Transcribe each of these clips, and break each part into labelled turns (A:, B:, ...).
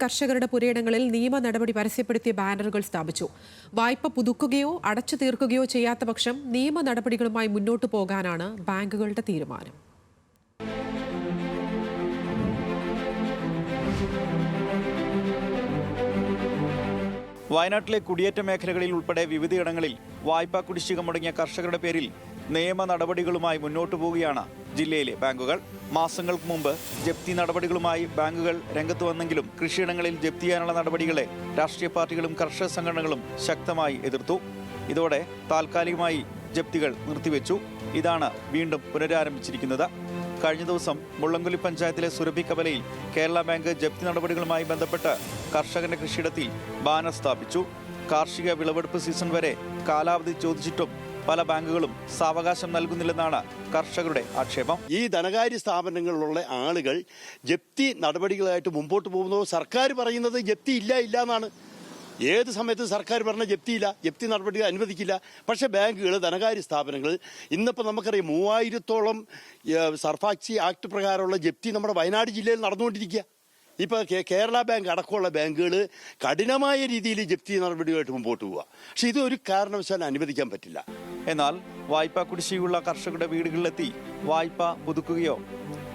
A: കർഷകരുടെ പുരയിടങ്ങളിൽ നിയമ നടപടി പരസ്യപ്പെടുത്തിയ ബാനറുകൾ സ്ഥാപിച്ചു. വായ്പ പുതുക്കുകയോ അടച്ചു തീർക്കുകയോ ചെയ്യാത്ത പക്ഷം നിയമ നടപടികളുമായി മുന്നോട്ടു പോകാനാണ് ബാങ്കുകളുടെ തീരുമാനം.
B: വയനാട്ടിലെ കുടിയേറ്റ മേഖലകളിൽ ഉൾപ്പെടെ വിവിധയിടങ്ങളിൽ വായ്പാ കുടിശ്ശിക മുടങ്ങിയ കർഷകരുടെ പേരിൽ നിയമ നടപടികളുമായി മുന്നോട്ടു പോവുകയാണ് ജില്ലയിലെ ബാങ്കുകൾ. മാസങ്ങൾക്ക് മുമ്പ് ജപ്തി നടപടികളുമായി ബാങ്കുകൾ രംഗത്ത് വന്നെങ്കിലും കൃഷിയിടങ്ങളിൽ ജപ്തി ചെയ്യാനുള്ള നടപടികളെ രാഷ്ട്രീയ പാർട്ടികളും കർഷക സംഘടനകളും ശക്തമായി എതിർത്തു. ഇതോടെ താൽക്കാലികമായി ജപ്തികൾ നിർത്തിവെച്ചു. ഇതാണ് വീണ്ടും പുനരാരംഭിച്ചിരിക്കുന്നത്. കഴിഞ്ഞ ദിവസം മുള്ളംകൊല്ലി പഞ്ചായത്തിലെ സുരഭി കവലയിൽ കേരള ബാങ്ക് ജപ്തി നടപടികളുമായി ബന്ധപ്പെട്ട് കർഷകന്റെ കൃഷിയിടത്തിൽ ബാനർ സ്ഥാപിച്ചു. കാർഷിക വിളവെടുപ്പ് സീസൺ വരെ കാലാവധി ചോദിച്ചിട്ടും പല ബാങ്കുകളും സാവകാശം നൽകുന്നില്ലെന്നാണ് കർഷകരുടെ ആക്ഷേപം.
C: ഈ ധനകാര്യ സ്ഥാപനങ്ങളിലുള്ള ആളുകൾ ജപ്തി നടപടികളായിട്ട് മുമ്പോട്ട് പോകുന്നു. സർക്കാർ പറയുന്നത് ജപ്തി ഇല്ല എന്നാണ്. ഏത് സമയത്തും സർക്കാർ പറഞ്ഞ ജപ്തിയില്ല, ജപ്തി നടപടികൾ അനുവദിക്കില്ല. പക്ഷേ ബാങ്കുകൾ, ധനകാര്യ സ്ഥാപനങ്ങൾ ഇന്നിപ്പോൾ നമുക്കറിയാം 3000-ഓളം സർഫാക്സി ആക്ട് പ്രകാരമുള്ള ജപ്തി നമ്മുടെ വയനാട് ജില്ലയിൽ നടന്നുകൊണ്ടിരിക്കുക. ഇപ്പോൾ കേരള ബാങ്ക് അടക്കമുള്ള ബാങ്കുകൾ കഠിനമായ രീതിയിൽ ജപ്തി നടപടികളായിട്ട് മുമ്പോട്ട് പോവുക. പക്ഷെ ഇത് ഒരു കാരണവശാലും അനുവദിക്കാൻ പറ്റില്ല.
B: എന്നാൽ വായ്പാ കുടിശ്ശികയുള്ള കർഷകരുടെ വീടുകളിലെത്തി വായ്പ പുതുക്കുകയോ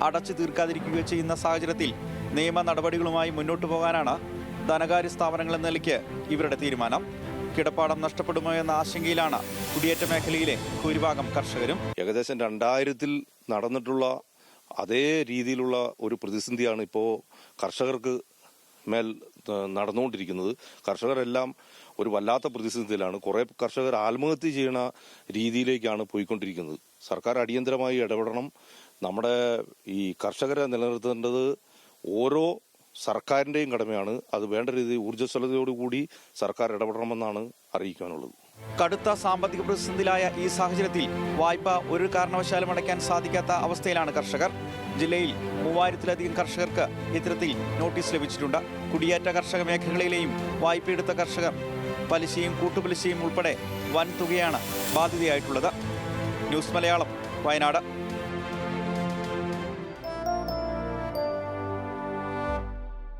B: അടച്ചു തീർക്കാതിരിക്കുകയോ ചെയ്യുന്ന സാഹചര്യത്തിൽ നിയമ നടപടികളുമായി മുന്നോട്ടു പോകാനാണ് ധനകാര്യ സ്ഥാപനങ്ങൾ എന്ന നിലയ്ക്ക് ഇവരുടെ തീരുമാനം. കിടപ്പാടം നഷ്ടപ്പെടുമോ എന്ന ആശങ്കയിലാണ് കുടിയേറ്റ മേഖലയിലെ ഭൂരിഭാഗം കർഷകരും.
D: ഏകദേശം 2000-ൽ നടന്നിട്ടുള്ള അതേ രീതിയിലുള്ള ഒരു പ്രതിസന്ധിയാണ് ഇപ്പോൾ കർഷകർക്ക് മേൽ നടന്നുകൊണ്ടിരിക്കുന്നത്. കർഷകരെല്ലാം ഒരു വല്ലാത്ത പ്രതിസന്ധിയിലാണ്. കുറേ കർഷകർ ആത്മഹത്യ ചെയ്യുന്ന രീതിയിലേക്കാണ് പോയിക്കൊണ്ടിരിക്കുന്നത്. സർക്കാർ അടിയന്തരമായി ഇടപെടണം. നമ്മുടെ ഈ കർഷകരെ നിലനിർത്തേണ്ടത് ഓരോ സർക്കാരിൻ്റെയും കടമയാണ്. അത് വേണ്ട രീതിയിൽ ഊർജ്ജസ്വലതയോടുകൂടി സർക്കാർ ഇടപെടണമെന്നാണ് അറിയിക്കാനുള്ളത്.
B: കടുത്ത സാമ്പത്തിക പ്രതിസന്ധിയിലായ ഈ സാഹചര്യത്തിൽ വായ്പ ഒരു കാരണവശാലും അടയ്ക്കാൻ സാധിക്കാത്ത അവസ്ഥയിലാണ് കർഷകർ. ജില്ലയിൽ 3000-ലധികം കർഷകർക്ക് ഇത്തരത്തിൽ നോട്ടീസ് ലഭിച്ചിട്ടുണ്ട്. കുടിയേറ്റ കർഷക മേഖലകളിലെയും വായ്പയെടുത്ത കർഷകർ പലിശയും കൂട്ടുപലിശയും ഉൾപ്പെടെ വൻ തുകയാണ് ബാധ്യതയായിട്ടുള്ളത്. ന്യൂസ് മലയാളം, വയനാട്.